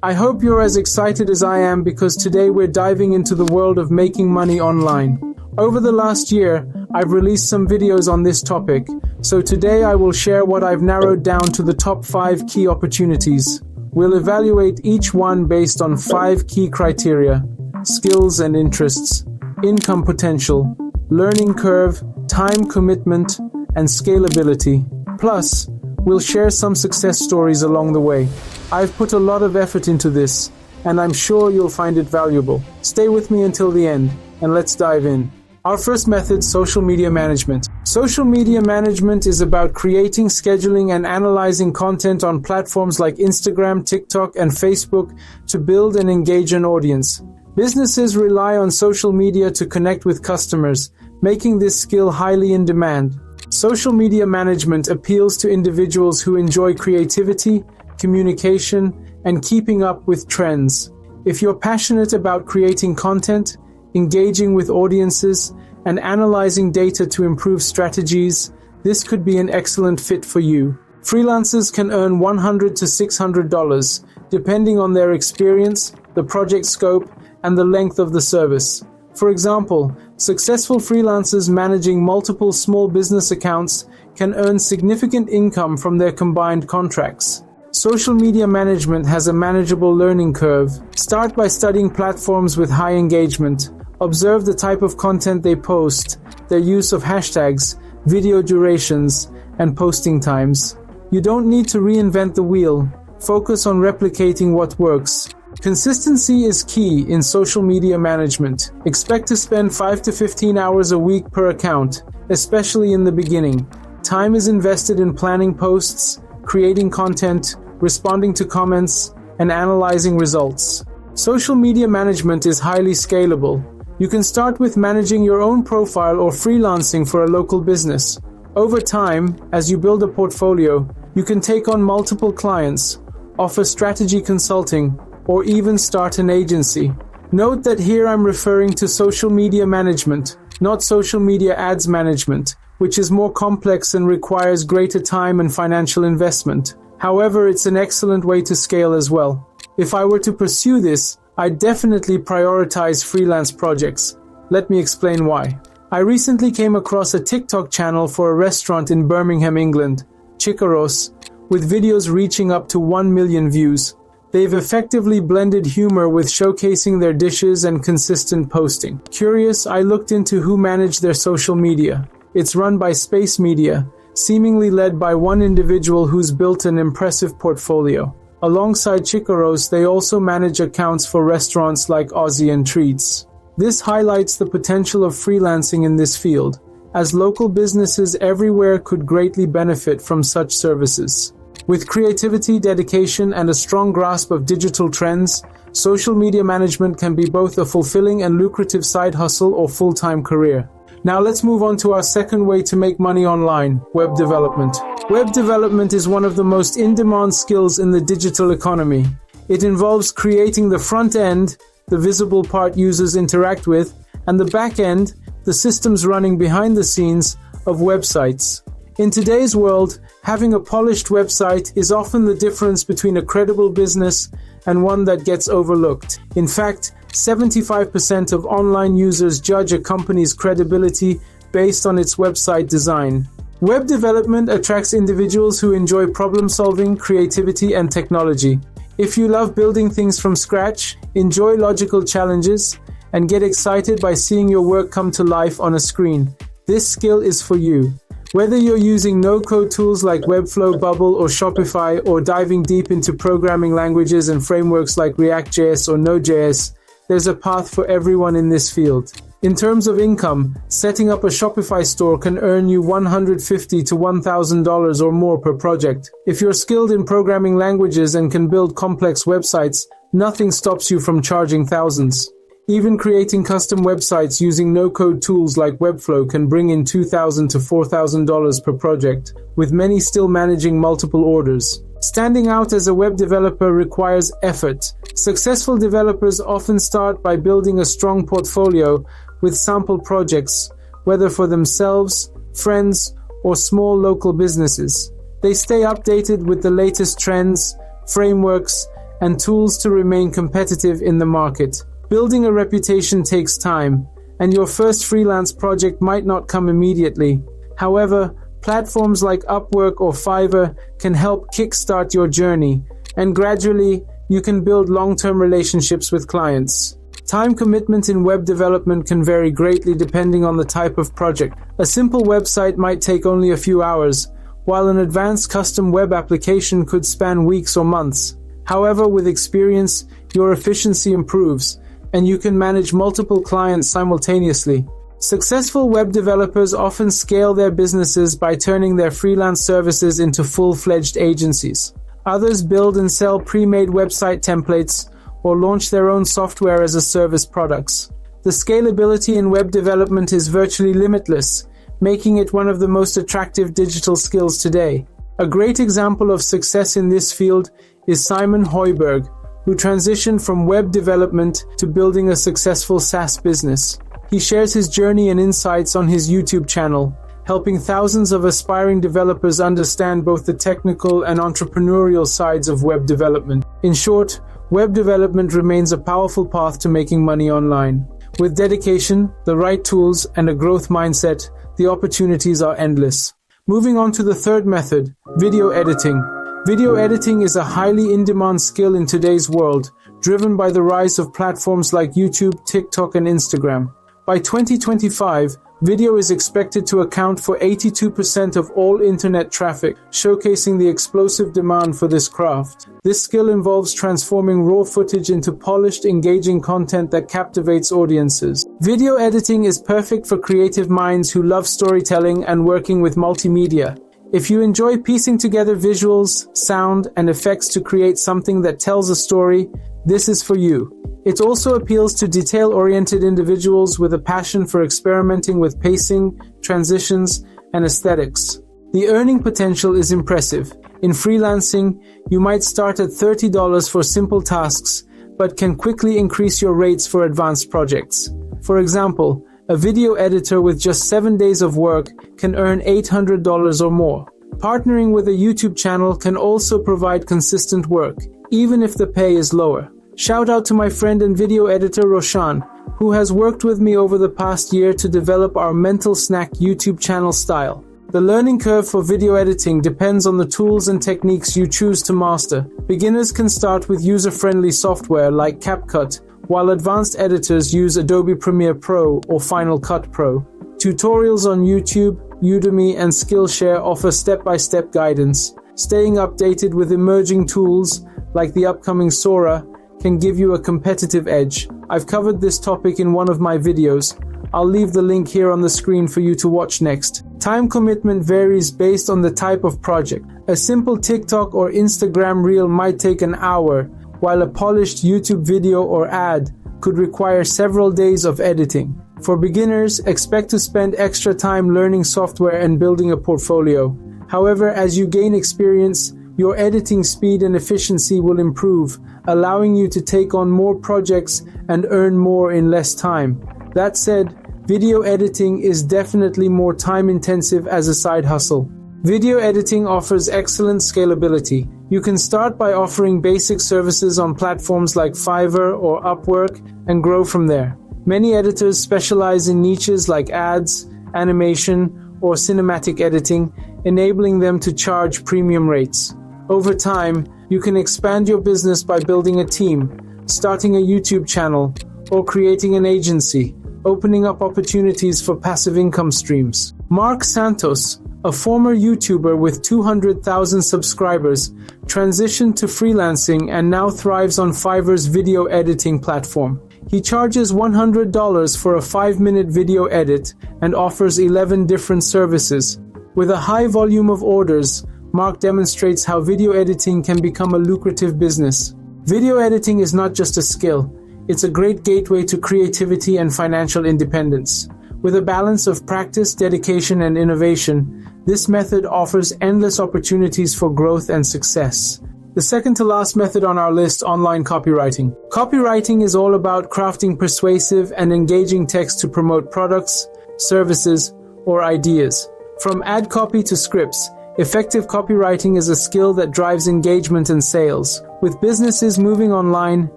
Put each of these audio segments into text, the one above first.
I hope you're as excited as I am because today we're diving into the world of making money online. Over the last year, I've released some videos on this topic, so today I will share what I've narrowed down to the top 5 key opportunities. We'll evaluate each one based on 5 key criteria: skills and interests, income potential, learning curve, time commitment, and scalability. Plus, we'll share some success stories along the way. I've put a lot of effort into this, and I'm sure you'll find it valuable. Stay with me until the end, and let's dive in. Our first method, social media management. Social media management is about creating, scheduling, and analyzing content on platforms like Instagram, TikTok, and Facebook to build and engage an audience. Businesses rely on social media to connect with customers, making this skill highly in demand. Social media management appeals to individuals who enjoy creativity, communication, and keeping up with trends. If you're passionate about creating content, engaging with audiences, and analyzing data to improve strategies, this could be an excellent fit for you. Freelancers can earn $100 to $600, depending on their experience, the project scope, and the length of the service. For example, successful freelancers managing multiple small business accounts can earn significant income from their combined contracts. Social media management has a manageable learning curve. Start by studying platforms with high engagement. Observe the type of content they post, their use of hashtags, video durations, and posting times. You don't need to reinvent the wheel. Focus on replicating what works. Consistency is key in social media management. Expect to spend 5 to 15 hours a week per account, especially in the beginning. Time is invested in planning posts, creating content, responding to comments, and analyzing results. Social media management is highly scalable. You can start with managing your own profile or freelancing for a local business. Over time, as you build a portfolio, you can take on multiple clients, offer strategy consulting, or even start an agency. Note that here I'm referring to social media management, not social media ads management, which is more complex and requires greater time and financial investment. However, it's an excellent way to scale as well. If I were to pursue this, I'd definitely prioritize freelance projects. Let me explain why. I recently came across a TikTok channel for a restaurant in Birmingham, England, Chicaros, with videos reaching up to 1 million views. They've effectively blended humor with showcasing their dishes and consistent posting. Curious, I looked into who managed their social media. It's run by Space Media, seemingly led by one individual who's built an impressive portfolio. Alongside Chicaros, they also manage accounts for restaurants like Aussie and Treats. This highlights the potential of freelancing in this field, as local businesses everywhere could greatly benefit from such services. With creativity, dedication, and a strong grasp of digital trends, social media management can be both a fulfilling and lucrative side hustle or full-time career. Now let's move on to our second way to make money online, web development. Web development is one of the most in-demand skills in the digital economy. It involves creating the front end, the visible part users interact with, and the back end, the systems running behind the scenes of websites. In today's world, having a polished website is often the difference between a credible business and one that gets overlooked. In fact, 75% of online users judge a company's credibility based on its website design. Web development attracts individuals who enjoy problem-solving, creativity, and technology. If you love building things from scratch, enjoy logical challenges, and get excited by seeing your work come to life on a screen, this skill is for you. Whether you're using no-code tools like Webflow, Bubble, or Shopify, or diving deep into programming languages and frameworks like React.js or Node.js, there's a path for everyone in this field. In terms of income, setting up a Shopify store can earn you $150 to $1,000 or more per project. If you're skilled in programming languages and can build complex websites, nothing stops you from charging thousands. Even creating custom websites using no-code tools like Webflow can bring in $2,000 to $4,000 per project, with many still managing multiple orders. Standing out as a web developer requires effort. Successful developers often start by building a strong portfolio with sample projects, whether for themselves, friends, or small local businesses. They stay updated with the latest trends, frameworks, and tools to remain competitive in the market. Building a reputation takes time, and your first freelance project might not come immediately. However, platforms like Upwork or Fiverr can help kickstart your journey, and gradually, you can build long-term relationships with clients. Time commitment in web development can vary greatly depending on the type of project. A simple website might take only a few hours, while an advanced custom web application could span weeks or months. However, with experience, your efficiency improves, and you can manage multiple clients simultaneously. Successful web developers often scale their businesses by turning their freelance services into full-fledged agencies. Others build and sell pre-made website templates or launch their own software as a service products. The scalability in web development is virtually limitless, making it one of the most attractive digital skills today. A great example of success in this field is Simon Hoiberg, who transitioned from web development to building a successful SaaS business. He shares his journey and insights on his YouTube channel, helping thousands of aspiring developers understand both the technical and entrepreneurial sides of web development. In short, web development remains a powerful path to making money online. With dedication, the right tools, and a growth mindset, the opportunities are endless. Moving on to the third method, video editing. Video editing is a highly in-demand skill in today's world, driven by the rise of platforms like YouTube, TikTok, and Instagram. By 2025, video is expected to account for 82% of all internet traffic, showcasing the explosive demand for this craft. This skill involves transforming raw footage into polished, engaging content that captivates audiences. Video editing is perfect for creative minds who love storytelling and working with multimedia. If you enjoy piecing together visuals, sound, and effects to create something that tells a story, this is for you. It also appeals to detail-oriented individuals with a passion for experimenting with pacing, transitions, and aesthetics. The earning potential is impressive. In freelancing, you might start at $30 for simple tasks, but can quickly increase your rates for advanced projects. For example, a video editor with just 7 days of work can earn $800 or more. Partnering with a YouTube channel can also provide consistent work, even if the pay is lower. Shout out to my friend and video editor Roshan, who has worked with me over the past year to develop our Mental Snack YouTube channel style. The learning curve for video editing depends on the tools and techniques you choose to master. Beginners can start with user-friendly software like CapCut, while advanced editors use Adobe Premiere Pro or Final Cut Pro. Tutorials on YouTube, Udemy, and Skillshare offer step-by-step guidance. Staying updated with emerging tools like the upcoming Sora can give you a competitive edge. I've covered this topic in one of my videos. I'll leave the link here on the screen for you to watch next. Time commitment varies based on the type of project. A simple TikTok or Instagram reel might take an hour, while a polished YouTube video or ad could require several days of editing. For beginners, expect to spend extra time learning software and building a portfolio. However, as you gain experience, your editing speed and efficiency will improve, allowing you to take on more projects and earn more in less time. That said, video editing is definitely more time-intensive as a side hustle. Video editing offers excellent scalability. You can start by offering basic services on platforms like Fiverr or Upwork and grow from there. Many editors specialize in niches like ads, animation, or cinematic editing, enabling them to charge premium rates. Over time, you can expand your business by building a team, starting a YouTube channel, or creating an agency, opening up opportunities for passive income streams. Mark Santos, a former YouTuber with 200,000 subscribers, transitioned to freelancing and now thrives on Fiverr's video editing platform. He charges $100 for a 5-minute video edit and offers 11 different services. With a high volume of orders, Mark demonstrates how video editing can become a lucrative business. Video editing is not just a skill, it's a great gateway to creativity and financial independence. With a balance of practice, dedication, and innovation, this method offers endless opportunities for growth and success. The second to last method on our list, online copywriting. Copywriting is all about crafting persuasive and engaging text to promote products, services, or ideas. From ad copy to scripts, effective copywriting is a skill that drives engagement and sales. With businesses moving online,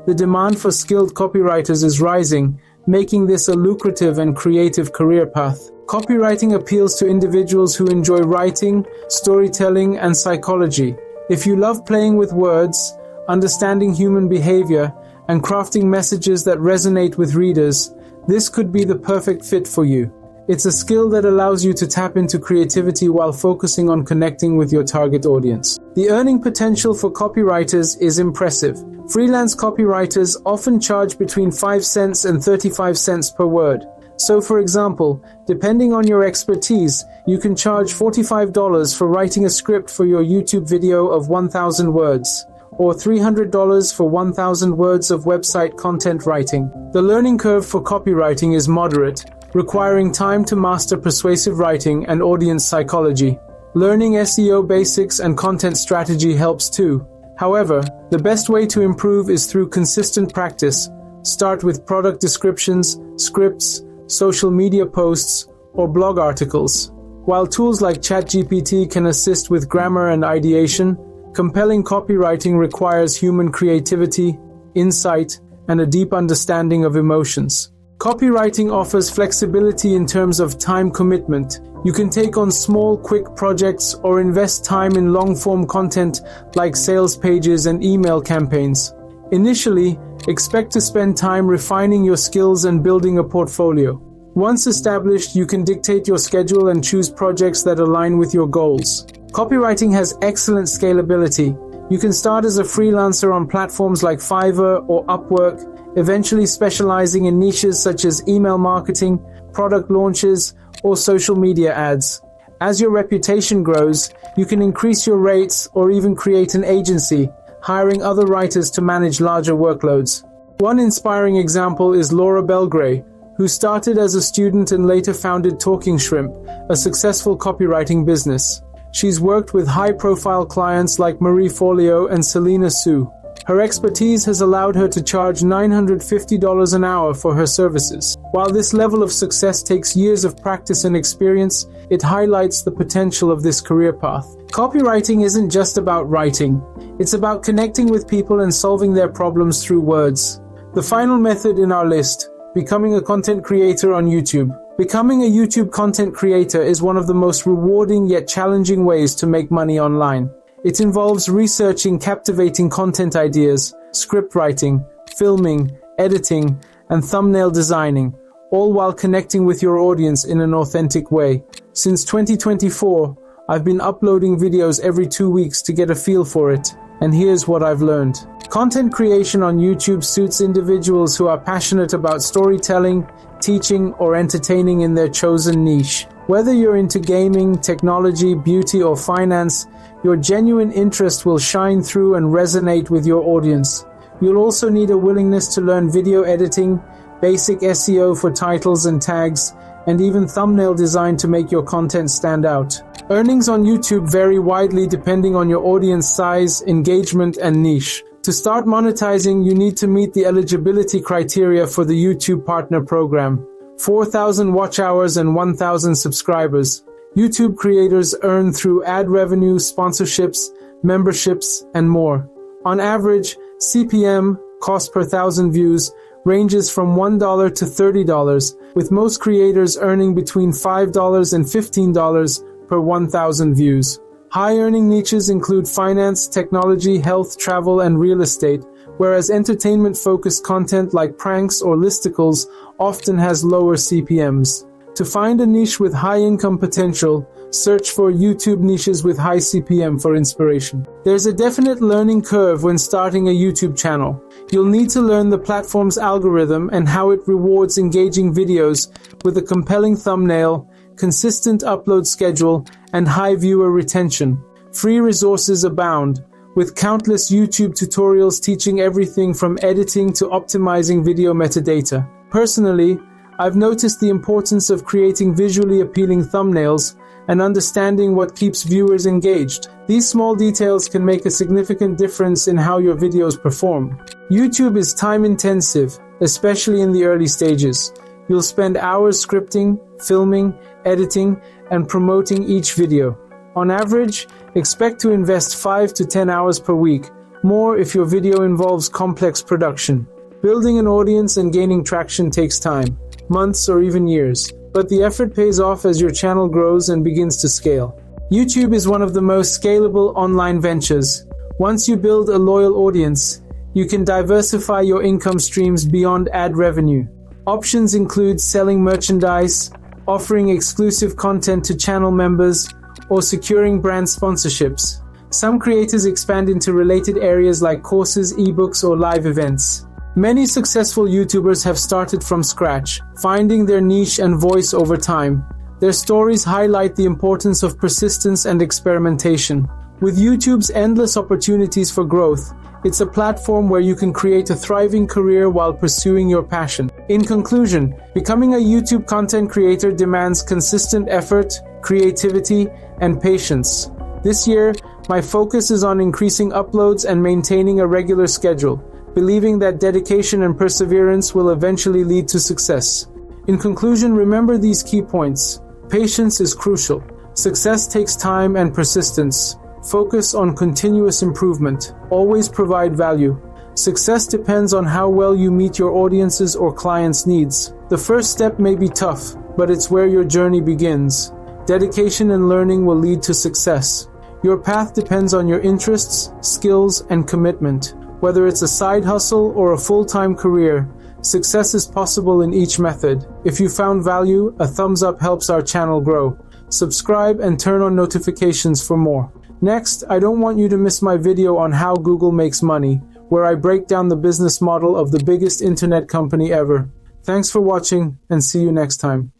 the demand for skilled copywriters is rising, making this a lucrative and creative career path. Copywriting appeals to individuals who enjoy writing, storytelling, and psychology. If you love playing with words, understanding human behavior, and crafting messages that resonate with readers, this could be the perfect fit for you. It's a skill that allows you to tap into creativity while focusing on connecting with your target audience. The earning potential for copywriters is impressive. Freelance copywriters often charge between 5 cents and 35 cents per word. So for example, depending on your expertise, you can charge $45 for writing a script for your YouTube video of 1,000 words, or $300 for 1,000 words of website content writing. The learning curve for copywriting is moderate, requiring time to master persuasive writing and audience psychology. Learning SEO basics and content strategy helps too. However, the best way to improve is through consistent practice. Start with product descriptions, scripts, social media posts, or blog articles. While tools like ChatGPT can assist with grammar and ideation, compelling copywriting requires human creativity, insight, and a deep understanding of emotions. Copywriting offers flexibility in terms of time commitment. You can take on small, quick projects or invest time in long-form content like sales pages and email campaigns. Initially, expect to spend time refining your skills and building a portfolio. Once established, you can dictate your schedule and choose projects that align with your goals. Copywriting has excellent scalability. You can start as a freelancer on platforms like Fiverr or Upwork, eventually specializing in niches such as email marketing, product launches, or social media ads. As your reputation grows, you can increase your rates or even create an agency, hiring other writers to manage larger workloads. One inspiring example is Laura Belgray, who started as a student and later founded Talking Shrimp, a successful copywriting business. She's worked with high-profile clients like Marie Forleo and Selena Soo. Her expertise has allowed her to charge $950 an hour for her services. While this level of success takes years of practice and experience, it highlights the potential of this career path. Copywriting isn't just about writing. It's about connecting with people and solving their problems through words. The final method in our list: becoming a content creator on YouTube. Becoming a YouTube content creator is one of the most rewarding yet challenging ways to make money online. It involves researching captivating content ideas, script writing, filming, editing, and thumbnail designing, all while connecting with your audience in an authentic way. Since 2024, I've been uploading videos every 2 weeks to get a feel for it, and here's what I've learned. Content creation on YouTube suits individuals who are passionate about storytelling, teaching, or entertaining in their chosen niche. Whether you're into gaming, technology, beauty, or finance, your genuine interest will shine through and resonate with your audience. You'll also need a willingness to learn video editing, basic SEO for titles and tags, and even thumbnail design to make your content stand out. Earnings on YouTube vary widely depending on your audience size, engagement, and niche. To start monetizing, you need to meet the eligibility criteria for the YouTube Partner Program: 4,000 watch hours and 1,000 subscribers. YouTube creators earn through ad revenue, sponsorships, memberships, and more. On average, CPM, cost per 1,000 views, ranges from $1 to $30, with most creators earning between $5 and $15 per 1,000 views. High-earning niches include finance, technology, health, travel, and real estate, whereas entertainment-focused content like pranks or listicles often has lower CPMs. To find a niche with high income potential, search for YouTube niches with high CPM for inspiration. There's a definite learning curve when starting a YouTube channel. You'll need to learn the platform's algorithm and how it rewards engaging videos with a compelling thumbnail, consistent upload schedule, and high viewer retention. Free resources abound, with countless YouTube tutorials teaching everything from editing to optimizing video metadata. Personally, I've noticed the importance of creating visually appealing thumbnails and understanding what keeps viewers engaged. These small details can make a significant difference in how your videos perform. YouTube is time-intensive, especially in the early stages. You'll spend hours scripting, filming, editing, and promoting each video. On average, expect to invest 5 to 10 hours per week, more if your video involves complex production. Building an audience and gaining traction takes time, months or even years, but the effort pays off as your channel grows and begins to scale. YouTube is one of the most scalable online ventures. Once you build a loyal audience, you can diversify your income streams beyond ad revenue. Options include selling merchandise, offering exclusive content to channel members, or securing brand sponsorships. Some creators expand into related areas like courses, ebooks, or live events. Many successful YouTubers have started from scratch, finding their niche and voice over time. Their stories highlight the importance of persistence and experimentation. With YouTube's endless opportunities for growth, it's a platform where you can create a thriving career while pursuing your passion. In conclusion, becoming a YouTube content creator demands consistent effort, creativity, and patience. This year, my focus is on increasing uploads and maintaining a regular schedule, believing that dedication and perseverance will eventually lead to success. In conclusion, remember these key points. Patience is crucial. Success takes time and persistence. Focus on continuous improvement. Always provide value. Success depends on how well you meet your audience's or clients' needs. The first step may be tough, but it's where your journey begins. Dedication and learning will lead to success. Your path depends on your interests, skills, and commitment. Whether it's a side hustle or a full-time career, success is possible in each method. If you found value, a thumbs up helps our channel grow. Subscribe and turn on notifications for more. Next, I don't want you to miss my video on how Google makes money, where I break down the business model of the biggest internet company ever. Thanks for watching, and see you next time.